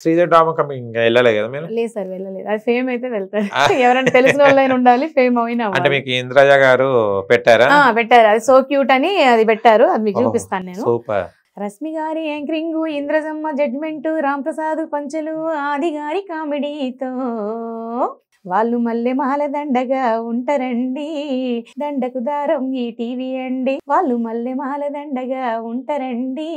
Sridevi drama company ఇంకా వెళ్ళలే కదా మీరు? లేదు సార్, వెళ్ళలేదు. అది ఫేమ్ అయితే వెళ్తారు. ఎవరైనా తెలిసిన వాళ్ళైనా ఉండాలి, ఫేమ్ అయినా. అంటే మీకు ఇంద్రజ గారు పెట్టారా? పెట్టారు. అది సో క్యూట్ అని అది పెట్టారు. అది మీకు చూపిస్తాను నేను. సూపర్. రశ్మి గారి యాంకరింగ్, ఇంద్రజమ్మ జడ్జ్మెంట్, రామ్ ప్రసాద్ పంచలు, ఆది గారి కామెడీతో వాళ్ళు మల్లె మాల దండగా ఉంటారండి, దండకు దారం ఈ టీవీ అండి. వాళ్ళు మల్లె మాల దండగా ఉంటారండి,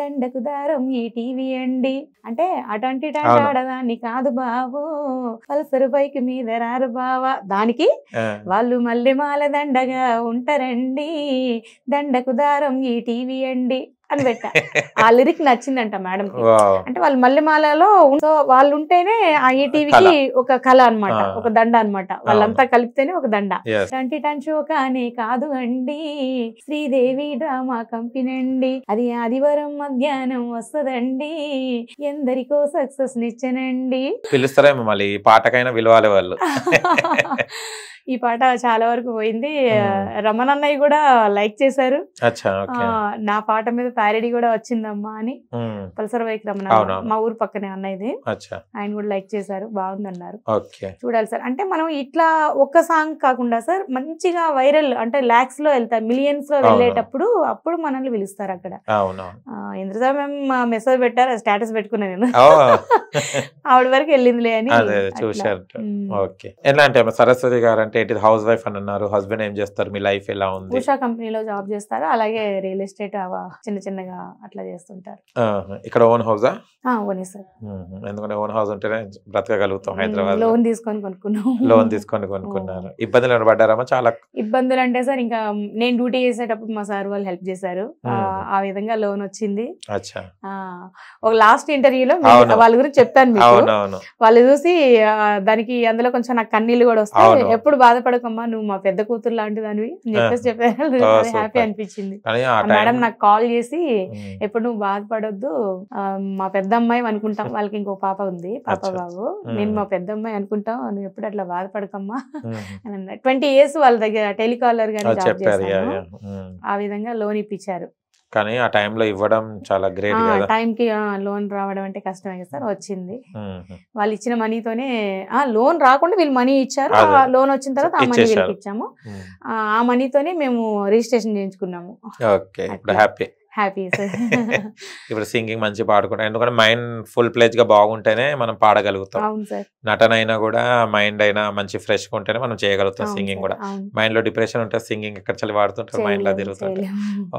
దండకు దారం ఈ టీవీ అండి. అంటే అటువంటి ఆడదాన్ని కాదు బాబు, పల్సరు బైక్ మీద రారు బావా. దానికి వాళ్ళు మల్లె మాల దండగా ఉంటారండి, దండకు దారం ఈ టీవీ అండి అని పెట్టా. ఆ లిరిక్ నచ్చిందంట మేడం. అంటే వాళ్ళు మల్లెమాలలో వాళ్ళు ఉంటేనే ఆ ఈటీవీకి ఒక కళ అన్నమాట, ఒక దండ అన్నమాట. వాళ్ళంతా కలిపితేనే ఒక దండ. టంటి టంచో కానీ కాదు అండి, శ్రీదేవి డ్రామా కంపెనీ అండి, అది ఆదివారం మధ్యాహ్నం వస్తదండి, ఎందరికో సక్సెస్ నిచ్చనండి. పిలుస్తారేమో మళ్ళీ పాటకైనా విలువాలి వాళ్ళు. ఈ పాట చాలా వరకు పోయింది. రమణ అన్నయ్య కూడా లైక్ చేశారు. నా పాట మీద ప్యారడీ కూడా వచ్చిందమ్మా అని. పల్సర్ బైక్ రమణ, మా ఊరు పక్కనే అన్నయ్యది, ఆయన కూడా లైక్ చేశారు, బాగుందన్నారు. చూడాలి సార్. అంటే మనం ఇట్లా ఒక్క సాంగ్ కాకుండా సార్ మంచిగా వైరల్, అంటే లాక్స్ లో వెళ్తారు, మిలియన్స్ లో వెళ్ళేటప్పుడు అప్పుడు మనల్ని పిలుస్తారు అక్కడ. ఇంద్రజా మ్యామ్ మెసేజ్ పెట్టారు, స్టేటస్ పెట్టుకున్నా నేను, ఆవిడ వరకు వెళ్ళిందిలే అని చూశారు. ఎలా అంటే సరస్వతి గారు అంటే హౌస్ వైఫ్ అని అన్నారు, హస్బెండ్ ఏం చేస్తారు, మీ లైఫ్ ఎలా ఉంది? ఉషా కంపెనీలో జాబ్ చేస్తారు, అలాగే రియల్ ఎస్టేట్ చిన్న చిన్నగా అట్లా చేస్తుంటారు. ఇక్కడ ఓన్ హౌసా? ఓనే సార్. ఎందుకంటే ఓన్ హౌస్ ఉంటేనే బ్రతకగలుగుతాం. హైదరాబాద్ లోన్ తీసుకొని కొనుక్కున్నాం. లోన్ తీసుకొని కొనుక్కున్నారు. ఇబ్బందులు పడ్డారమ్మా? చాలా ఇబ్బందులు అంటే సార్, ఇంకా నేను డ్యూటీ చేసేటప్పుడు మా సార్ వాళ్ళు హెల్ప్ చేశారు, ఆ విధంగా లోన్ వచ్చింది. ఒక లాస్ట్ ఇంటర్వ్యూలో వాళ్ళ గురించి చెప్తాను మీకు, వాళ్ళు చూసి దానికి అందులో కొంచెం నాకు కన్నీళ్ళు కూడా వస్తాయి. ఎప్పుడు బాధపడకమ్మా, నువ్వు మా పెద్ద కూతురు లాంటి దానివి అని చెప్పేసి చెప్పారు. హ్యాపీ అనిపించింది. మేడం నాకు కాల్ చేసి, ఎప్పుడు నువ్వు బాధపడొద్దు, మా పెద్ద అమ్మాయి అనుకుంటాం, వాళ్ళకి ఇంకో పాప ఉంది, పాప బాబు, నేను మా పెద్ద అమ్మాయి అనుకుంటాం, నువ్వు ఎప్పుడు అట్లా బాధపడకమ్మా అని అన్నారు. 20 years వాళ్ళ దగ్గర టెలికాలర్ గానీ జాబ్ చేశాను. ఆ విధంగా లోన్ ఇప్పించారు. కానీ ఆ టైంలో ఇవ్వడం చాలా గ్రేట్ కదా. టైంకి లోన్ రావడం అంటే కష్టమే కదా సార్. వచ్చింది, వాళ్ళు ఇచ్చిన మనీతోనే. లోన్ రాకుండా వీళ్ళు మనీ ఇచ్చారు, లోన్ వచ్చిన తర్వాత ఆ మనీ వీళ్ళకి ఇచ్చాము. ఆ మనీతోనే మేము రిజిస్ట్రేషన్ చేయించుకున్నాము. Happy sir. ఇప్పుడు సింగింగ్ మంచి పాడుకుంటాం, ఎందుకంటే మైండ్ ఫుల్ ప్లేజ్ గా బాగుంటేనే మనం పాడగలుగుతాం. నటన అయినా కూడా మైండ్ అయినా మంచి ఫ్రెష్ గా ఉంటేనే మనం చేయగలుగుతాం. సింగింగ్ కూడా మైండ్ లో డిప్రెషన్ ఉంటే సింగింగ్ ఎక్కడ చలి వాడుతుంటారు, మైండ్ లో తిరుగుతుంటారు.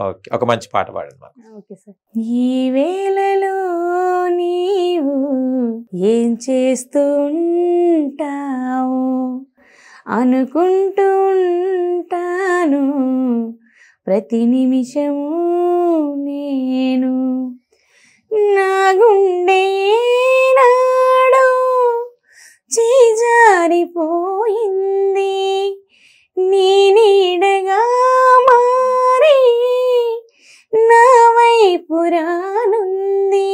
ఓకే, ఒక మంచి పాట పాడండి. ఈ వేళలో నీవు ఏం చేస్తుంటావు అనుకుంటూ ఉంటాను ప్రతి నిమిషము నేను, నా గుండె నాడు చేజారిపోయింది, నీ నీడగా మారి నా వైపు రానుంది,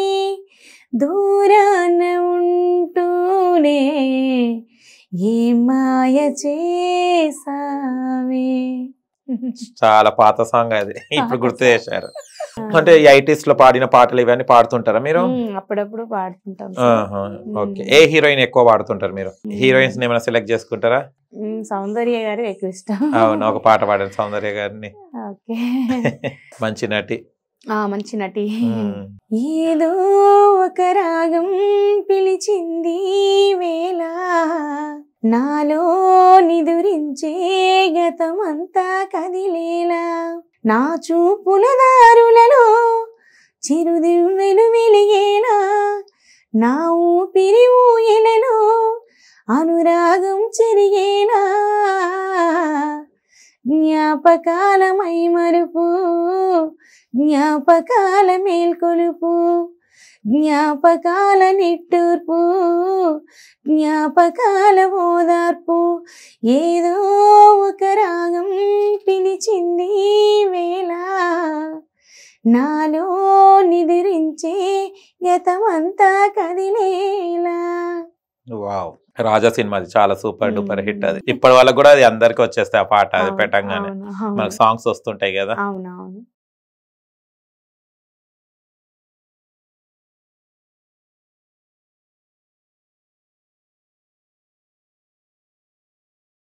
దూరాన ఉంటూనే ఏ మాయ చేసావే. చాలా పాత సాంగ్ అది, ఇప్పుడు గుర్తు చేశారు. అంటే 80s లో పాడిన పాటలు ఇవన్నీ పాడుతుంటారా మీరు? అప్పుడప్పుడు పాడుతుంటాం. ఓకే, ఏ హీరోయిన్ ఎక్కువ పాడుతుంటారు మీరు? హీరోయిన్స్ ఏమైనా సెలెక్ట్ చేసుకుంటారా? సౌందర్య గారు ఎక్కువ ఇష్టం. అవును, ఒక పాట పాడండి సౌందర్య గారిని. మంచి నటి. మంచి నటి. ఏదో ఒక రాగం పిలిచింది వేళ, నాలో నిదురించే గతమంతా కదిలేలా, నా చూపుల దారులలో చిరుదివ్వెలు వెలిగేలా, నా ఊపిరి ఊయలలో అనురాగం చెరిగేలా, జ్ఞాపకాల మైమరుపు, జ్ఞాపకాల మేల్కొలుపు, జ్ఞాపకాల నిట్టూర్పు, జ్ఞాపకాల ఓదార్పు, ఏదో ఒక రాగం పిలిచింది వేళ, నాలో నిదురించే గతమంతా కదిలేలా. వావ్, రాజా సినిమాది చాలా సూపర్ డూపర్ హిట్. అది ఇప్పటి వాళ్ళకి కూడా అది అందరికి వచ్చేస్తాయి ఆ పాట, అది పెట్టంగానే మనకు సాంగ్స్ వస్తుంటాయి కదా. అవునవును.